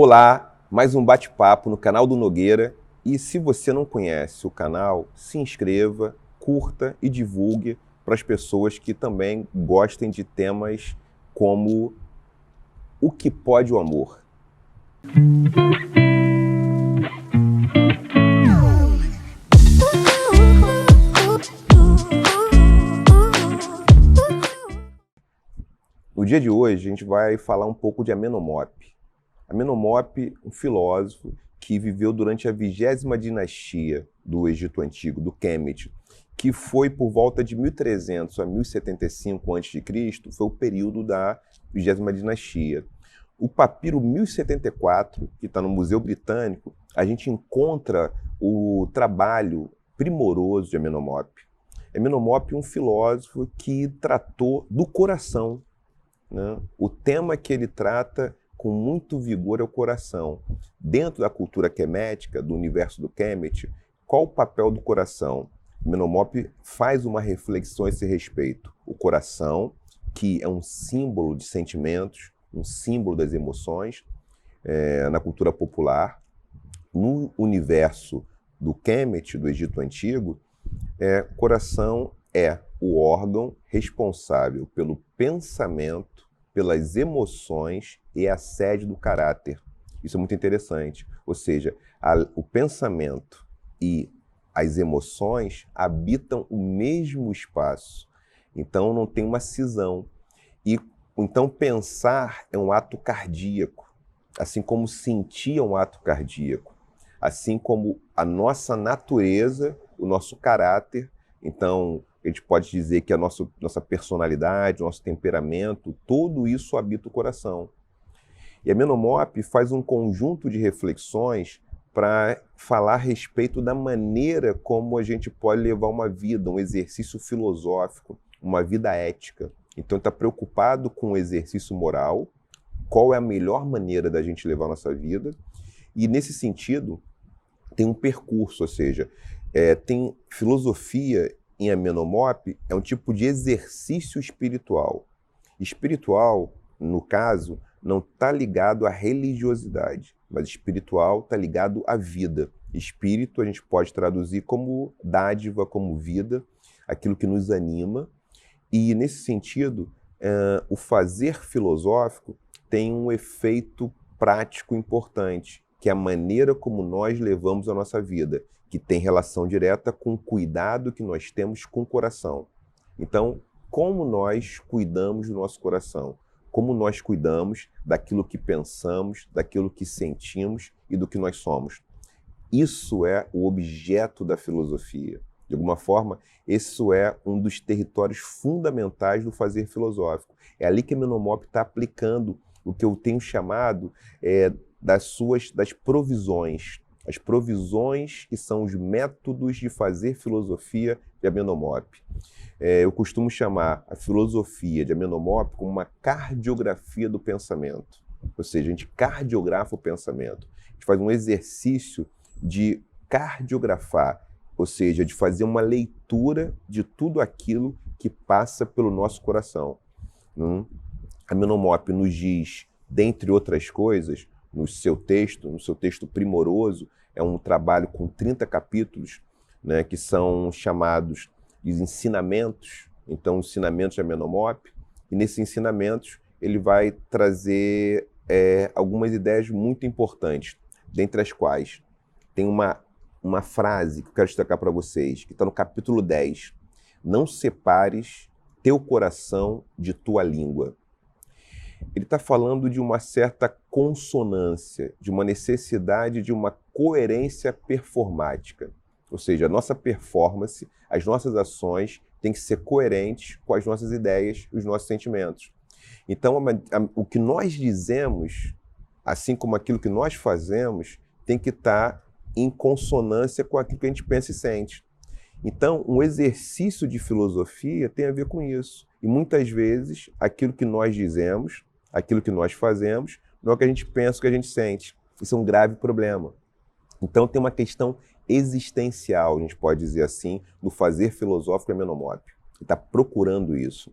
Olá, mais um bate-papo no canal do Nogueira. E se você não conhece o canal, se inscreva, curta e divulgue para as pessoas que também gostem de temas como o que pode o amor. No dia de hoje, a gente vai falar um pouco de Amenhotep. Amenhotep, um filósofo que viveu durante a 20ª dinastia do Egito Antigo, do Kemet, que foi por volta de 1300 a 1075 a.C., foi o período da 20ª dinastia. O papiro 1074, que está no Museu Britânico, a gente encontra o trabalho primoroso de Amenhotep. Amenhotep é um filósofo que tratou do coração, né? O tema que ele trata com muito vigor é o coração. Dentro da cultura quemética, do universo do Kemet, qual o papel do coração? Amenhotep faz uma reflexão a esse respeito. O coração, que é um símbolo de sentimentos, um símbolo das emoções, na cultura popular, no universo do Kemet, do Egito Antigo, coração é o órgão responsável pelo pensamento, pelas emoções e a sede do caráter. Isso é muito interessante. Ou seja, o pensamento e as emoções habitam o mesmo espaço. Então não tem uma cisão. E então pensar é um ato cardíaco, assim como sentir é um ato cardíaco, assim como a nossa natureza, o nosso caráter. Então a gente pode dizer que a nossa personalidade, nosso temperamento, tudo isso habita o coração. E Amenhotep faz um conjunto de reflexões para falar a respeito da maneira como a gente pode levar uma vida, um exercício filosófico, uma vida ética. Então está preocupado com o exercício moral, qual é a melhor maneira da gente levar a nossa vida, e nesse sentido tem um percurso, ou seja, tem filosofia em Amenhotep, é um tipo de exercício espiritual. Espiritual, no caso, não está ligado à religiosidade, mas espiritual está ligado à vida. Espírito a gente pode traduzir como dádiva, como vida, aquilo que nos anima. E nesse sentido, o fazer filosófico tem um efeito prático importante, que é a maneira como nós levamos a nossa vida, que tem relação direta com o cuidado que nós temos com o coração. Então, como nós cuidamos do nosso coração? Como nós cuidamos daquilo que pensamos, daquilo que sentimos e do que nós somos? Isso é o objeto da filosofia. De alguma forma, isso é um dos territórios fundamentais do fazer filosófico. É ali que Amenhotep está aplicando o que eu tenho chamado das provisões. As provisões que são os métodos de fazer filosofia de Amenhotep. Eu costumo chamar a filosofia de Amenhotep como uma cardiografia do pensamento. Ou seja, a gente cardiografa o pensamento. A gente faz um exercício de cardiografar, ou seja, de fazer uma leitura de tudo aquilo que passa pelo nosso coração. Amenhotep nos diz, dentre outras coisas, no seu texto primoroso, é um trabalho com 30 capítulos, né, que são chamados de ensinamentos. Então, ensinamentos de Amenhotep, e nesses ensinamentos ele vai trazer algumas ideias muito importantes, dentre as quais tem uma frase que eu quero destacar para vocês, que está no capítulo 10. Não separes teu coração de tua língua. Ele está falando de uma certa consonância, de uma necessidade de uma coerência performática. Ou seja, a nossa performance, as nossas ações têm que ser coerentes com as nossas ideias e os nossos sentimentos. Então, o que nós dizemos, assim como aquilo que nós fazemos, tem que estar em consonância com aquilo que a gente pensa e sente. Então, um exercício de filosofia tem a ver com isso. E muitas vezes, aquilo que nós dizemos, aquilo que nós fazemos, não é o que a gente pensa, o que a gente sente. Isso é um grave problema. Então, tem uma questão existencial, a gente pode dizer assim, no fazer filosófico de Amenhotep. Ele está procurando isso.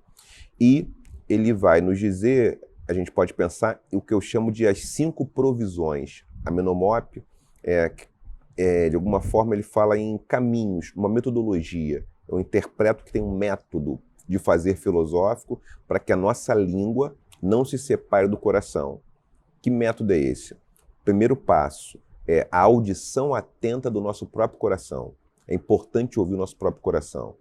E ele vai nos dizer a gente pode pensar o que eu chamo de as 5 provisões. A Menomop, de alguma forma, ele fala em caminhos, uma metodologia. Eu interpreto que tem um método de fazer filosófico para que a nossa língua não se separe do coração. Que método é esse? Primeiro passo é a audição atenta do nosso próprio coração. É importante ouvir o nosso próprio coração.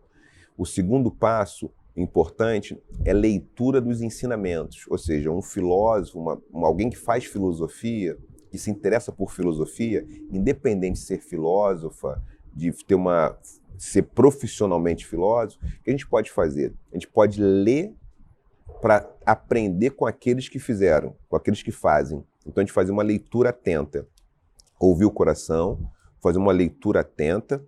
O segundo passo importante é leitura dos ensinamentos, ou seja, um filósofo, alguém que faz filosofia, que se interessa por filosofia, independente de ser filósofa, de ser profissionalmente filósofo, o que a gente pode fazer? A gente pode ler para aprender com aqueles que fizeram, com aqueles que fazem. Então a gente faz uma leitura atenta, ouvir o coração, fazer uma leitura atenta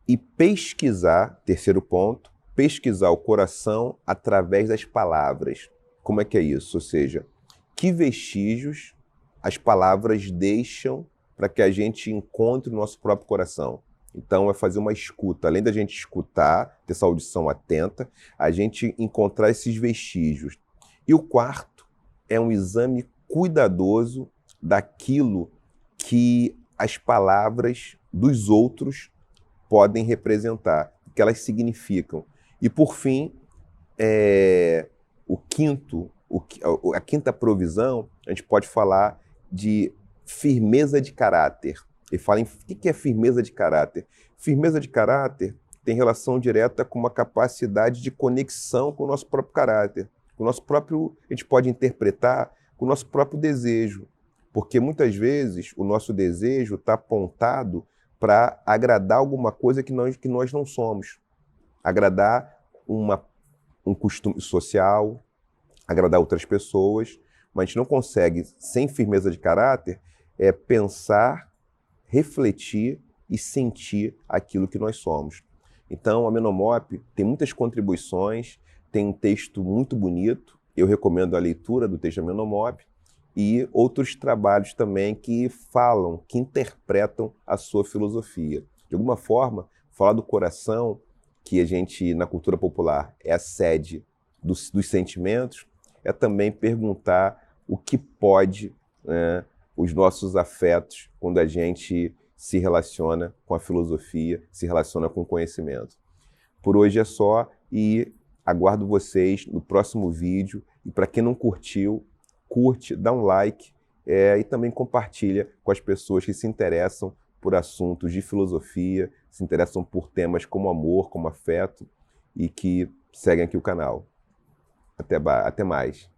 e pesquisar, terceiro ponto, pesquisar o coração através das palavras. Como é que é isso? Ou seja, que vestígios as palavras deixam para que a gente encontre o nosso próprio coração. Então é fazer uma escuta, além da gente escutar, ter essa audição atenta, a gente encontrar esses vestígios. E o quarto é um exame cuidadoso daquilo que as palavras dos outros podem representar, o que elas significam. E por fim, a quinta provisão, a gente pode falar de firmeza de caráter. Ele fala em o que é firmeza de caráter? Firmeza de caráter tem relação direta com uma capacidade de conexão com o nosso próprio caráter. Com o nosso próprio, a gente pode interpretar com o nosso próprio desejo. Porque muitas vezes o nosso desejo está apontado para agradar alguma coisa que nós não somos. Agradar um costume social, agradar outras pessoas, mas a gente não consegue, sem firmeza de caráter, pensar, refletir e sentir aquilo que nós somos. Então, a Menomop tem muitas contribuições, tem um texto muito bonito, eu recomendo a leitura do texto da Menomop, e outros trabalhos também que falam, que interpretam a sua filosofia. De alguma forma, falar do coração, que a gente, na cultura popular, é a sede dos sentimentos, é também perguntar o que pode, né, os nossos afetos quando a gente se relaciona com a filosofia, se relaciona com o conhecimento. Por hoje é só e aguardo vocês no próximo vídeo. E para quem não curtiu, curte, dá um like e também compartilha com as pessoas que se interessam por assuntos de filosofia, se interessam por temas como amor, como afeto e que seguem aqui o canal. Até mais.